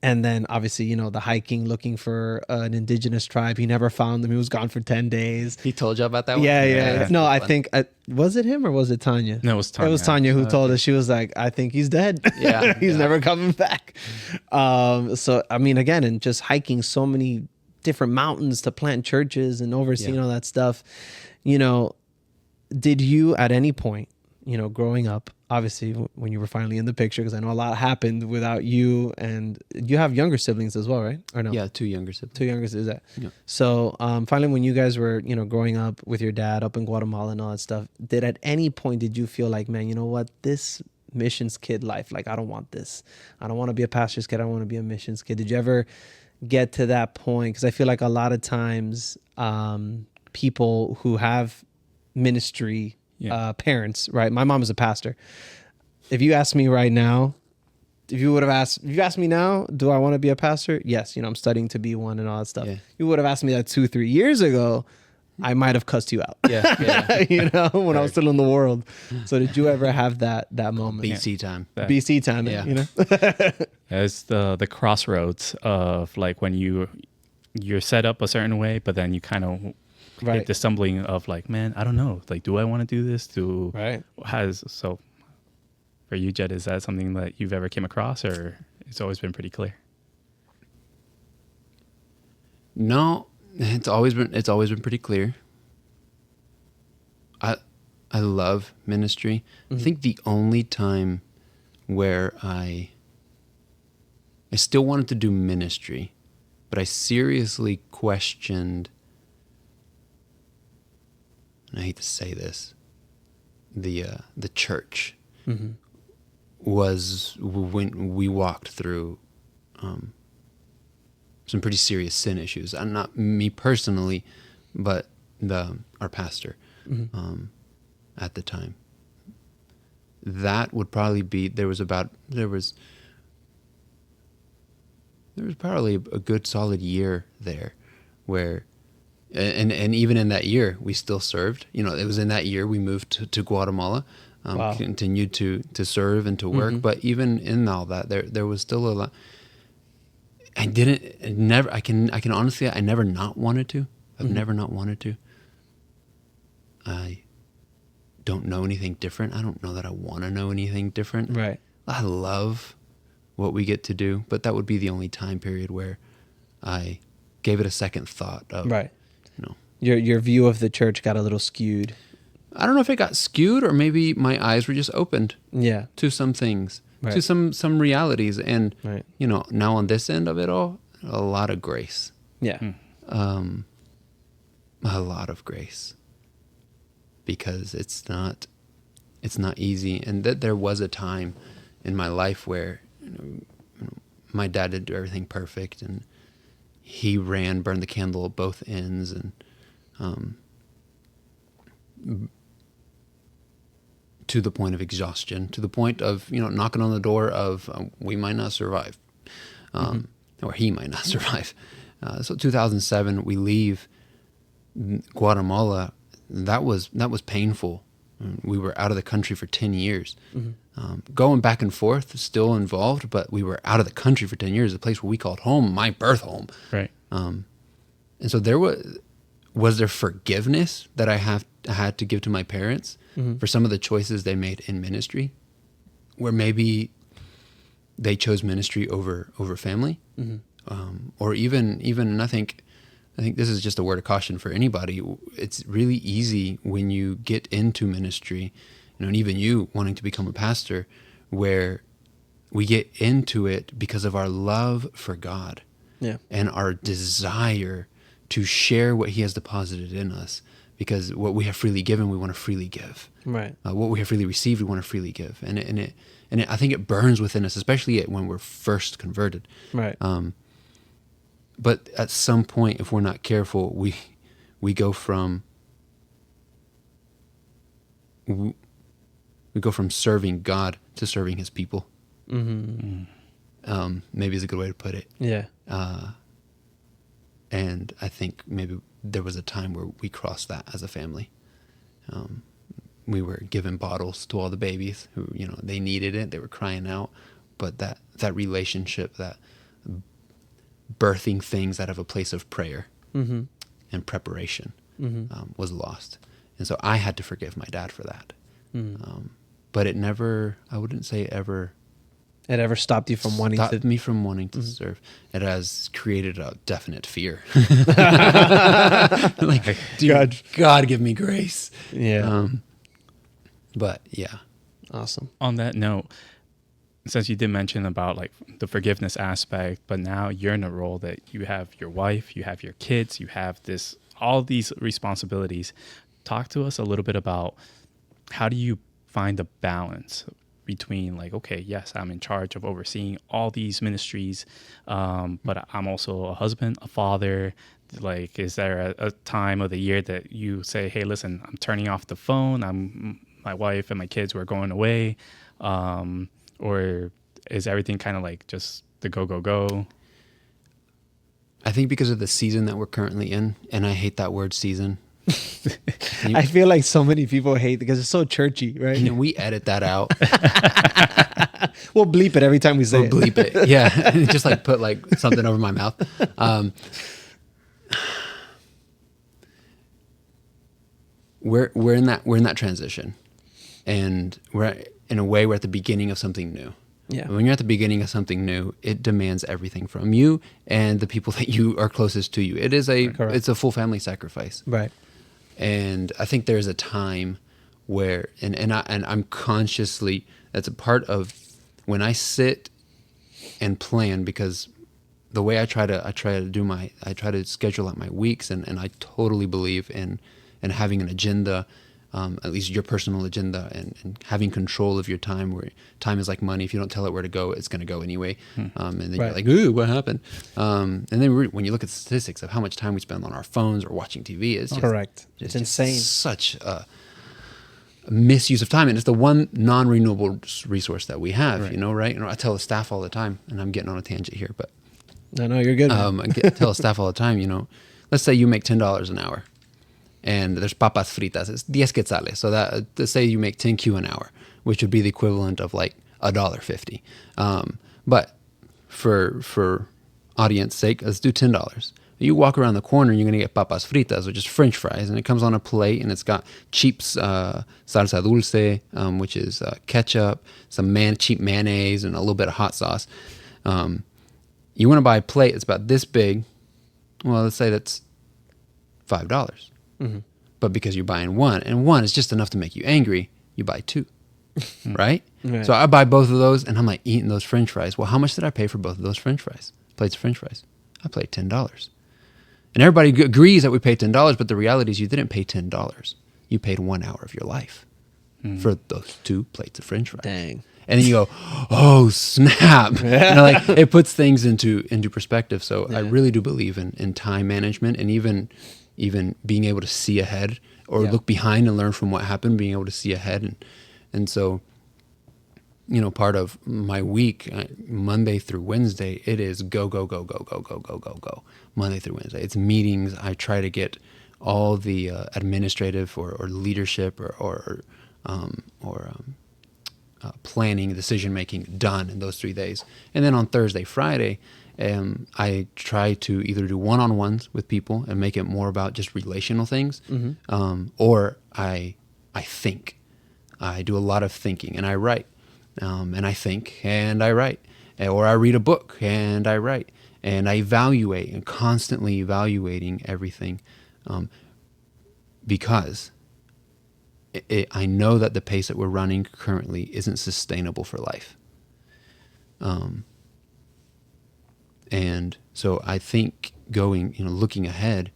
And then obviously, the hiking, looking for an indigenous tribe. He never found them. He was gone for 10 days. He told you about that one? Yeah. No, I fun. think, was it him or was it Tanya? No, it was Tanya. It was Tanya who told us. She was like, I think he's dead. Yeah, He's yeah. never coming back. So, I mean, again, and just hiking so many different mountains to plant churches and overseeing all that stuff. Did you at any point, growing up, obviously when you were finally in the picture, because I know a lot happened without you, and you have younger siblings as well, right? Or no? Yeah, two younger siblings. Two younger siblings. Yeah. So finally, when you guys were, growing up with your dad up in Guatemala and all that stuff, at any point did you feel like, man, you know what, this missions kid life, like, I don't want this. I don't want to be a pastor's kid. I want to be a missions kid. Did you ever get to that point? Because I feel like a lot of times people who have ministry parents, right? My mom is a pastor. If you ask me right now, if you asked me now, do I want to be a pastor? Yes, I'm studying to be one and all that stuff. Yeah. You would have asked me that 2-3 years ago, I might have cussed you out. Yeah. When I was still in the world. So did you ever have that moment? BC time. BC time, Yeah. It's the crossroads of like when you're set up a certain way, but then you kind of hit the stumbling of like, man, I don't know. Like, do I want to do this? So for you, Jed, is that something that you've ever came across, or it's always been pretty clear? No, it's always been pretty clear. I love ministry. I think the only time where I still wanted to do ministry, but I seriously questioned, and I hate to say this, the church was when we walked through some pretty serious sin issues. And not me personally, but our pastor at the time. That would probably be, there was probably a good solid year there where, and even in that year we still served. You know, it was in that year we moved to Guatemala, Wow. continued to serve and to work. But even in all that, there was still a lot. I can honestly, I never not wanted to. I've never not wanted to. I don't know anything different. I don't know that I want to know anything different. Right. I love what we get to do, but that would be the only time period where I gave it a second thought of, Right. you know, Your view of the church got a little skewed. I don't know if it got skewed or maybe my eyes were just opened Yeah. to some things, Right. to some realities. And, Right. you know, now on this end of it all, a lot of grace, Yeah. a lot of grace, because it's not easy. And that there was a time in my life where, you know, my dad didn't do everything perfect, and he burned the candle at both ends, and to the point of exhaustion, to the point of, you know, knocking on the door of we might not survive, or he might not survive. So 2007, we leave Guatemala. That was painful. We were out of the country for 10 years. Going back and forth, still involved, but we were out of the country for 10 years, a place where we called home, my birth home. Right. And so there was there forgiveness that I had to give to my parents for some of the choices they made in ministry, where maybe they chose ministry over family, or even, and I think this is just a word of caution for anybody. It's really easy when you get into ministry, you know, and even you wanting to become a pastor, where we get into it because of our love for God, Yeah. and our desire to share what He has deposited in us. Because what we have freely given, we want to freely give. Right. What we have freely received, we want to freely give. And I think it burns within us, especially when we're first converted. Right. But at some point, if we're not careful, we go from serving God to serving His people. Maybe is a good way to put it. Yeah. And I think maybe there was a time where we crossed that as a family. We were giving bottles to all the babies who, you know, they needed it. They were crying out. But that relationship, that birthing things out of a place of prayer and preparation was lost. And so I had to forgive my dad for that. But it never, I wouldn't say ever It ever stopped you from wanting stopped to? me from wanting to serve. It has created a definite fear. Like, God give me grace. Yeah. But yeah. Awesome. On that note, since you did mention about like the forgiveness aspect, but now you're in a role that you have your wife, you have your kids, you have all these responsibilities. Talk to us a little bit about how do you find the balance between like, okay, yes, I'm in charge of overseeing all these ministries, but I'm also a husband, a father. Like, is there a time of the year that you say, hey, listen, I'm turning off the phone, my wife and my kids were going away, or is everything kind of like just the go? I think because of the season that we're currently in, and I hate that word season. I feel like so many people hate because it's so churchy, right? Can we edit that out? We'll bleep it every time we say We'll bleep it. Yeah. Just like put like something over my mouth. We're in that transition, and we're at the beginning of something new. Yeah. When you're at the beginning of something new, it demands everything from you and the people that you are closest to you. Correct. It's a full family sacrifice. Right. And I think there's a time where, and I'm consciously, that's a part of when I sit and plan, because the way I try to schedule out my weeks, and I totally believe in having an agenda, at least your personal agenda, and having control of your time, where time is like money. If you don't tell it where to go, it's going to go anyway. And then you're like, ooh, what happened? And then when you look at the statistics of how much time we spend on our phones or watching TV, it's just, correct. It's insane. Such a misuse of time. And it's the one non-renewable resource that we have, right? And I tell the staff all the time, and I'm getting on a tangent here, but no, you're good. I tell the staff all the time, let's say you make $10 an hour. And there's papas fritas, it's 10 quetzales. So that, let's say you make 10Q an hour, which would be the equivalent of like $1.50. But for audience sake, let's do $10. You walk around the corner and you're going to get papas fritas, which is French fries. And it comes on a plate and it's got cheap salsa dulce, which is ketchup, some cheap mayonnaise, and a little bit of hot sauce. You want to buy a plate that's about this big. Well, let's say that's $5. Mm-hmm. But because you're buying one, and one is just enough to make you angry, you buy two, right? So I buy both of those, and I'm like eating those French fries. Well, how much did I pay for both of those French fries? Plates of French fries. I paid $10. And everybody agrees that we paid $10, but the reality is you didn't pay $10. You paid 1 hour of your life for those 2 plates of French fries. Dang. And then you go, oh, snap. Like it puts things into perspective. So I really do believe in time management, and even being able to see ahead or look behind and learn from what happened, being able to see ahead. And so, part of my week, Monday through Wednesday, it is go, go, go, go, go, go, go, go, go, Monday through Wednesday. It's meetings. I try to get all the administrative or leadership or planning, decision-making done in those 3 days. And then on Thursday, Friday, I try to either do one-on-ones with people and make it more about just relational things, or I think. I do a lot of thinking, and I write, and I think, and I write, or I read a book, and I write, and I evaluate, and constantly evaluating everything, because I know that the pace that we're running currently isn't sustainable for life. And so I think looking ahead,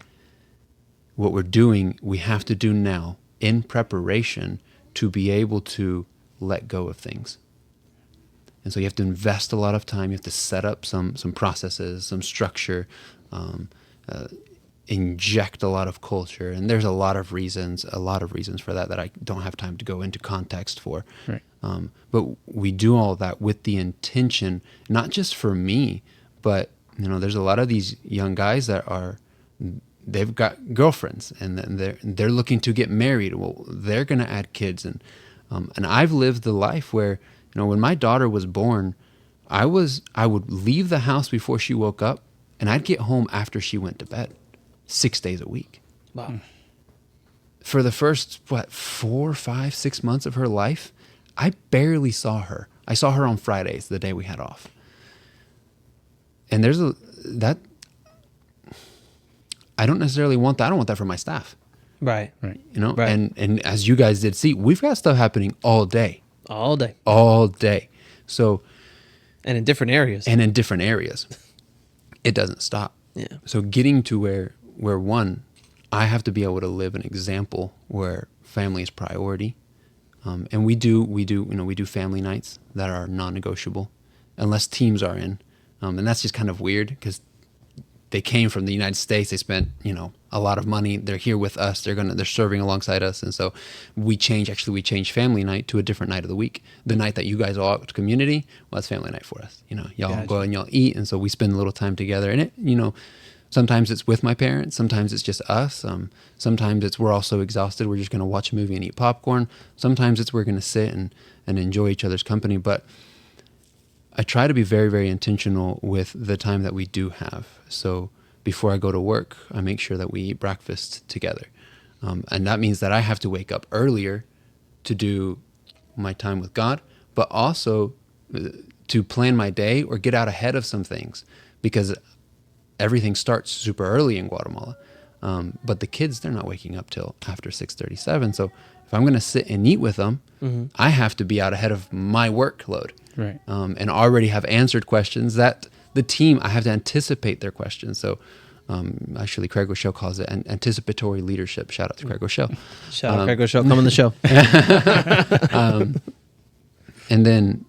what we're doing, we have to do now in preparation to be able to let go of things. And so you have to invest a lot of time. You have to set up some processes, some structure, inject a lot of culture. And there's a lot of reasons for that I don't have time to go into context for. Right. But we do all that with the intention, not just for me, but there's a lot of these young guys that they've got girlfriends, and they're looking to get married. Well, they're going to add kids, and I've lived the life where when my daughter was born, I would leave the house before she woke up, and I'd get home after she went to bed, 6 days a week. Wow. For the first 4, 5, 6 months of her life, I barely saw her. I saw her on Fridays, the day we had off. And I don't necessarily want that. I don't want that for my staff. Right. Right. Right. And as you guys did see, we've got stuff happening all day. All day. So. And in different areas. It doesn't stop. Yeah. So getting to where one, I have to be able to live an example where family is priority. And we do family nights that are non-negotiable unless teams are in. And that's just kind of weird because they came from the United States. They spent, a lot of money. They're here with us. They're serving alongside us. And so we change family night to a different night of the week. The night that you guys are out to community, well, that's family night for us. Y'all go and y'all eat. And so we spend a little time together. And it, sometimes it's with my parents. Sometimes it's just us. Sometimes we're all so exhausted. We're just going to watch a movie and eat popcorn. Sometimes we're going to sit and enjoy each other's company. But I try to be very, very intentional with the time that we do have. So before I go to work, I make sure that we eat breakfast together. And that means that I have to wake up earlier to do my time with God, but also to plan my day or get out ahead of some things, because everything starts super early in Guatemala. But the kids, they're not waking up till after 6:37. So if I'm going to sit and eat with them, I have to be out ahead of my workload. Right. And already have answered questions that the team, I have to anticipate their questions. So actually, Craig Rochelle calls it anticipatory leadership. Shout out to Craig Rochelle. Shout out Craig Rochelle. Come on the show. And then,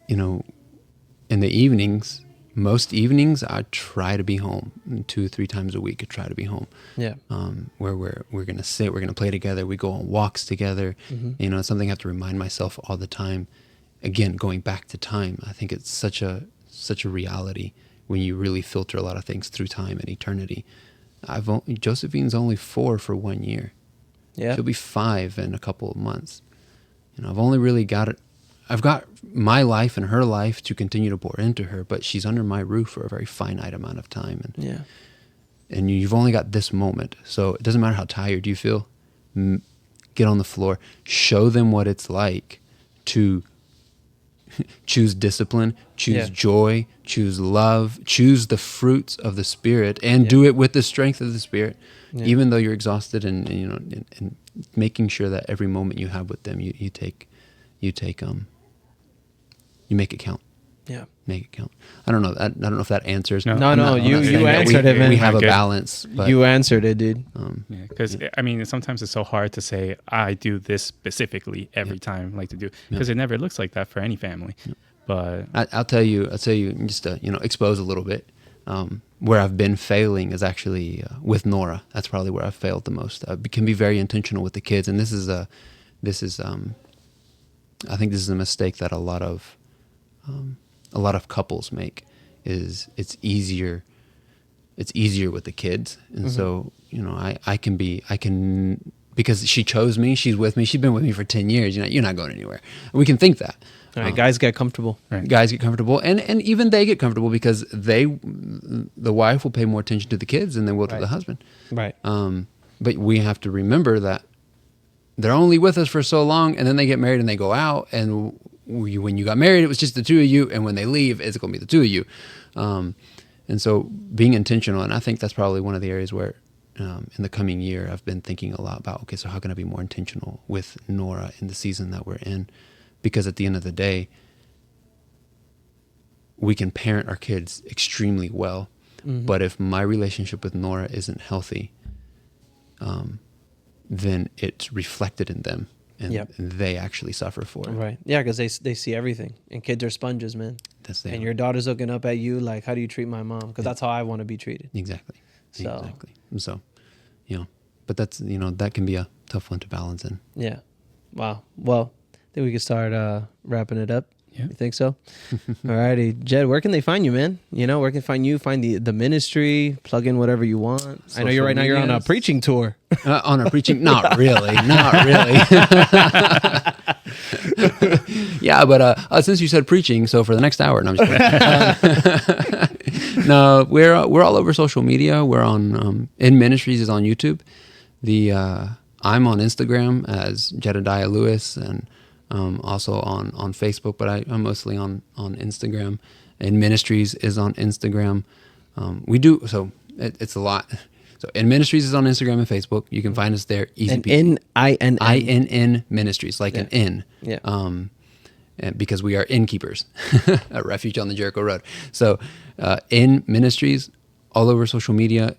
you know, in the evenings, most evenings, I try to be home 2-3 times a week. I try to be home. Yeah. Where we're gonna sit, we're gonna play together. We go on walks together. You know, it's something I have to remind myself all the time. Again, going back to time, I think it's such a reality when you really filter a lot of things through time and eternity. Josephine's only 4 for 1 year. Yeah. She'll be 5 in a couple of months. You know, I've only really got it. I've got my life and her life to continue to pour into her, but she's under my roof for a very finite amount of time. And Yeah. and you've only got this moment. So it doesn't matter how tired you feel. Get on the floor. Show them what it's like to choose discipline, choose joy, choose love, choose the fruits of the Spirit, and do it with the strength of the Spirit, even though you're exhausted, and you know, and making sure that every moment you have with them, you make it count. Yeah. Make it count. I don't know. I don't know if that answers. No, I'm not you saying that answered it, man. We have a Good. balance. But, You answered it, dude. Because I mean, sometimes it's so hard to say I do this specifically every time, like to do, because it never looks like that for any family. But I'll tell you just to, you know, expose a little bit. Where I've been failing is actually with Nora. That's probably where I've failed the most. I can be very intentional with the kids, and this is I think this is a mistake that a lot of couples make. Is it's easier with the kids, and so, you know, I can because she chose me, she's with me, she's been with me for 10 years. You know, you're not going anywhere. We can think that. All right, guys get comfortable. Right. Guys get comfortable, and even they get comfortable because the wife will pay more attention to the kids than they will to the husband. Right. But we have to remember that they're only with us for so long, and then they get married and they go out. And when you got married, it was just the two of you, and when they leave, it's going to be the two of you. And so being intentional, and I think that's probably one of the areas where in the coming year I've been thinking a lot about, okay, so how can I be more intentional with Nora in the season that we're in? Because at the end of the day, we can parent our kids extremely well, but if my relationship with Nora isn't healthy, then it's reflected in them, and they actually suffer for it. Right. Yeah, because they see everything, and kids are sponges, man. And your daughter's looking up at you like, how do you treat my mom? Because that's how I want to be treated. Exactly. So. Exactly. So, you know, but that's, you know, that can be a tough one to balance in. Yeah. Wow. Well, I think we can start wrapping it up. Yeah. You think so? All righty. Jed, where can they find you, man? You know, where can they find you? Find the ministry, plug in whatever you want. I know you're now on a preaching tour. On a preaching, not really. Yeah, but since you said preaching, so for the next hour, no, I'm just kidding. No, we're all over social media. We're on In Ministries is on YouTube. I'm on Instagram as Jedidiah Lewis, and also on Facebook, but I'm mostly on Instagram. In Ministries is on Instagram. It's a lot. So In Ministries is on Instagram and Facebook. You can find us there. Easy. And INN Ministries, like an N. Yeah. And because we are innkeepers, a refuge on the Jericho Road. So In Ministries, all over social media.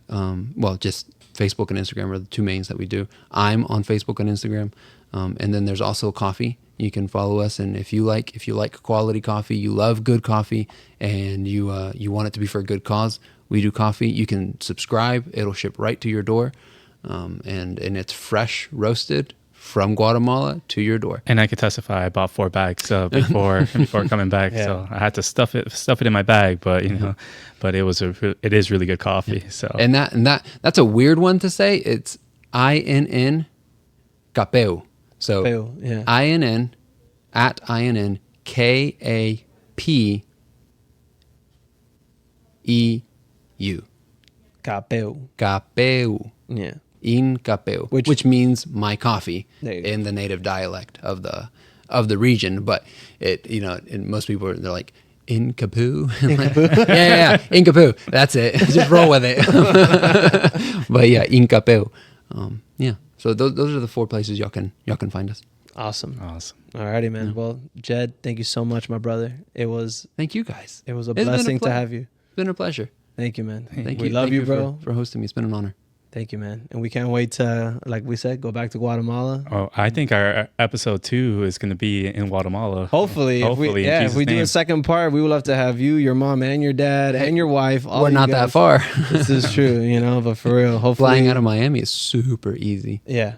Just Facebook and Instagram are the two mains that we do. I'm on Facebook and Instagram. And then there's also coffee. You can follow us, and if you like quality coffee, you love good coffee, and you want it to be for a good cause, we do coffee. You can subscribe; it'll ship right to your door, and it's fresh roasted from Guatemala to your door. And I can testify, I bought 4 bags before coming back, so I had to stuff it in my bag. But you know, but it is really good coffee. So and that's a weird one to say. It's INN Capeu. So INN at INN KAPEU. Capeu. Yeah. In Capeu, which means my coffee in the native dialect of the region. But and most people they're like, in Capeu. yeah, in Capeu. That's it. Just roll with it. But yeah, in Capeu. Yeah. So those are the 4 places y'all can find us. Awesome. Awesome. Alrighty, man. Well, Jed, thank you so much, my brother. It was Thank you guys. a It's been a blessing to ple- have you. It's been a pleasure. Thank you, man. Thank We you. love Thank you, bro. for hosting me. It's been an honor. Thank you, man. And we can't wait to, like we said, go back to Guatemala. Oh, I think our episode 2 is going to be in Guatemala. Hopefully, Hopefully, in if Jesus' we do a name. second part, we would love to have you, your mom, and your dad, and your wife. All We're you not guys. that far. This is true, but for real, hopefully, Flying out of Miami is super easy. Yeah.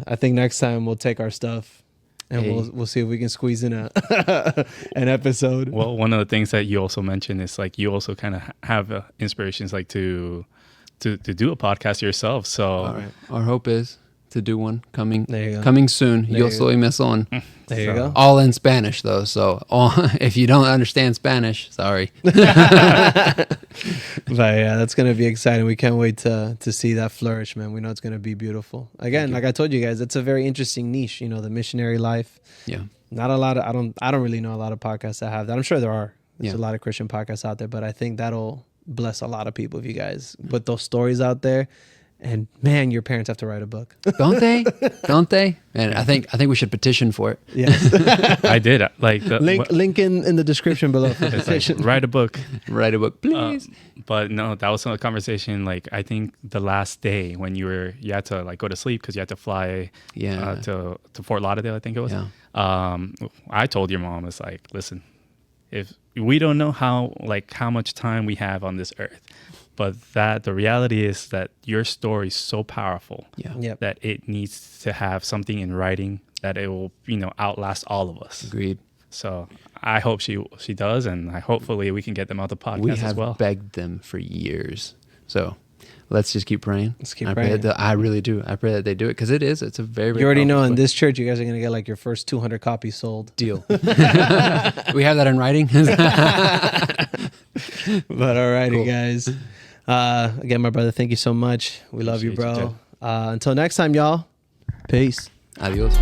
I think next time we'll take our stuff, and Hey. we'll see if we can squeeze in a an episode. Well, one of the things that you also mentioned is like you also kind of have inspirations like to do a podcast yourself. So All right. Our hope is to do one coming There you go. coming soon. There Yo you go. soy mesón. There you So- go. All in Spanish though. So if you don't understand Spanish, sorry. But yeah, that's gonna be exciting. We can't wait to see that flourish, man. We know it's gonna be beautiful. Again, like I told you guys, it's a very interesting niche. The missionary life. Yeah. Not a lot of I don't really know a lot of podcasts that have that. I'm sure there are. There's Yeah. a lot of Christian podcasts out there, but I think that'll bless a lot of people if you guys put those stories out there. And man, your parents have to write a book. Don't they? Don't they? And I think we should petition for it. Yes. I did like the, Link in the description below for it's like, petition. write a book. Write a book, please. But no, that was a conversation. Like I think the last day when you had to like go to sleep because you had to fly Yeah. to Fort Lauderdale, I think it was. Yeah. I told your mom, it's like, listen, if we don't know how much time we have on this earth, but that the reality is that your story is so powerful Yeah. Yep. that it needs to have something in writing that it will outlast all of us. Agreed. So I hope she does, and hopefully we can get them out the podcast We as have well. begged them for years. So let's just keep praying. Let's keep I praying. Pray that I really do. I pray that they do it because it's a very, very You already know powerful in book. this church, you guys are going to get like your first 200 copies sold. deal. We have that in writing. But alrighty, Cool. guys. Again, my brother, thank you so much. We love you, Appreciate you, bro. Until next time, y'all. Peace. Adios.